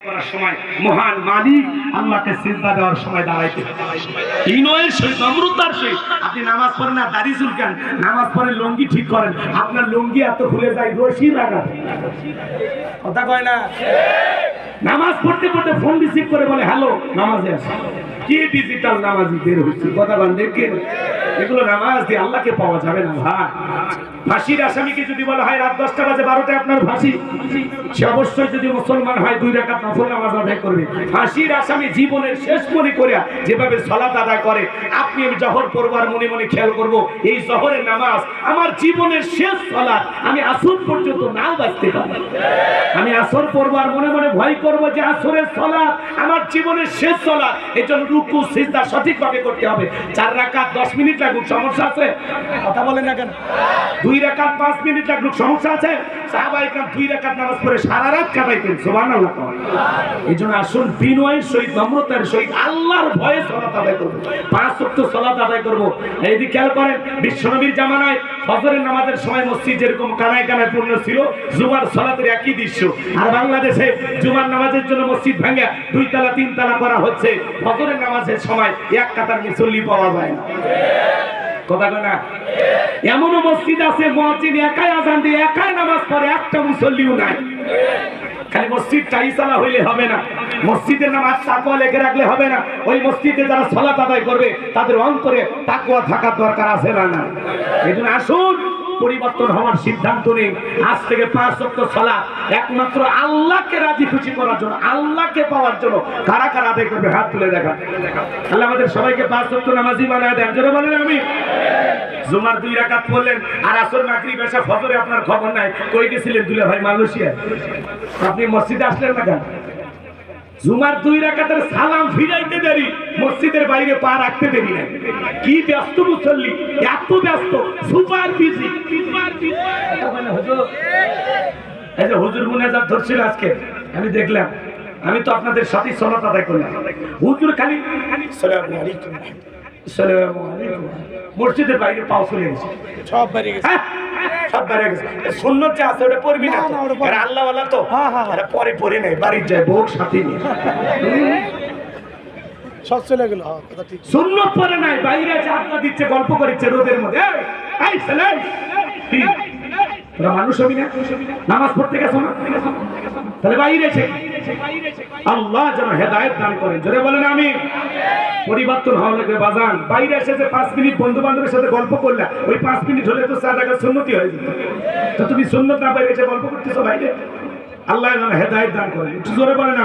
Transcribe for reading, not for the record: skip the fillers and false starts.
করার সময় মহান মালিক আল্লাহকে সিজদা দেওয়ার সময় দাঁড়াইতে বিনয়ের সহিত নম্রতার সহিত আপনি নামাজ পড়েন না দাড়ি চুলকান, নামাজ পড়ে লুঙ্গি ঠিক করেন, আপনার লুঙ্গি এত খুলে যায় রশি লাগা কথা কয় না। নামাজ পড়তে পড়তে ফোন রিসিভ করে বলে হ্যালো নামাজে আসে, কি ডিজিটাল নামাজি বের হচ্ছে কথা বলেন দেখেন। এগুলো নামাজ দিয়ে আল্লাহকে পাওয়া যাবে না ভাই। ফাঁসির আসামিকে যদি বলা হয় রাত 10টা বাজে 12টায় আপনার ফাঁসি, সে অবশ্যই যদি মুসলমান হয় 2 রাকাত নফল নামাজ আদায় করবে। ফাঁসির আসামি জীবনের শেষ মনে করে যেভাবে সালাত আদায় করে, আপনি আমি জহর পড়বার মনে মনে খেয়াল করব এই জহরের নামাজ আমার জীবনের শেষ সালাত, আমি আসর পর্যন্ত নাও বাঁচতে পারি। আমি আসর পড়বার মনে মনে ভয় করব যে আসরের সালাত আমার জীবনের শেষ সালাত, এজন্য রুকু সিজদা সঠিকভাবে করতে হবে। 4 রাকাত 10 মিনিট লাগুক, সমস্যা আছে? কথা বলেন না কেন? 2 রাকাত 5 মিনিট লাগুক, সমস্যা আছে? সাহাবায়ে কেরাম 2 রাকাত নামাজ পড়ে সারা রাত কাটাইতেন, সুবহানাল্লাহ। এজন্য আসুন বিনয়ের সহিত নম্রতার সহিত আল্লাহর ভয়ে সালাত আদায় করব, 5 ওয়াক্ত সালাত আদায় করব। এই দিকে খেয়াল করেন, বিশ্বনবীর জামানায় ফজরের নামাজের সময় মসজিদ যেরকম কানায় কানায় পূর্ণ ছিল, জুমার সালাতের একই দৃশ্য। আর বাংলাদেশে জুমার নামাজের জন্য মসজিদ ভাঙা 2 তলা 3 তলা করা হচ্ছে, ফজরের নামাজের সময় এক কাতার মুসল্লি পাওয়া যায় না। কথা কয় না? এমনও মসজিদ আছে মুয়াজ্জিন একাই আযান দিয়ে একাই নামাজ পড়ে, একটা মুসল্লিও নাই। খালি মসজিদ টাইসালা হইলে হবে না, মসজিদের নামাজ তাকওয়া লেগে রাখলে হবে না। ওই মসজিদে যারা সালাত আদায় করবে তাদের অন্তরে তাকওয়া থাকার দরকার আছে না? এজন্য আসুন পরিবর্তন হওয়ার সিদ্ধান্ত নিন। আজ থেকে 5 ওয়াক্ত সালাত একমাত্র আল্লাহকে রাজি খুশি করার জন্য, আল্লাহকে পাওয়ার জন্য কারা কারা আদায় করবে হাত তুলে দেখা। আল্লাহ আমাদের সবাইকে 5 ওয়াক্ত নামাজি বানায় দেন, জোরে বলেন আমিন। জুমার 2 রাকাত পড়লেন আর আসর মাগরিব এশা ফজরে আপনার খবর নাই, কই গেছিলেন দুলা ভাই মালয়েশিয়া? আপনি মসজিদে আসলেন না কেন? জুমার 2 রাকাতের সালাম ফিরাইতে দেরি, মসজিদের বাইরে পা রাখতে দেরি না। কি ব্যস্ত মুসল্লি, এত ব্যস্ত, সুপার বিজি। এই যে হুজুর মুনাজাত ধরছিল আজকে, আমি দেখলাম, আমি তো আপনাদের সাথে সালাত আদায় করলাম। হুজুর খালি আসসালামু আলাইকুম আসসালামু আলাইকুম, মসজিদের বাইরে পাও চলে গেছে, সব বাইরে গেছে, সব বাইরে গেছে। সুন্নত যে আছে ওটা পড়বি না, এরা আল্লাহ ওয়ালা তো, এরা পরে পড়ে নেই, বাড়ির যায় বউর সাথে নিয়ে সব চলে গেল। কথা ঠিক, সুন্নত পড়ে নাই, বাইরে চাপটা দিচ্ছে, গল্প করছে রোদের মধ্যে। এই সালাম তোরা মানুষ হবি না, নামাজ পড়তে গেছো না, তাহলে বাইরে এসে আল্লাহ যেন হেদায়েত দান করেন, জোরে বলেন আমিন। পরিবর্তন হওয়া লাগবে বাজান। বাইরে এসে যে 5 মিনিট বন্ধু বান্ধবের সাথে গল্প করলা, ওই 5 মিনিট হলে তো 4 টাকা সুন্নতি হয়ে যেত। তো তুমি সুন্নত না বাইরে এসে গল্প করতেছো বাইরে, আল্লাহ যেন হেদায়েত দান করেন, একটু জোরে বলেন আমিন।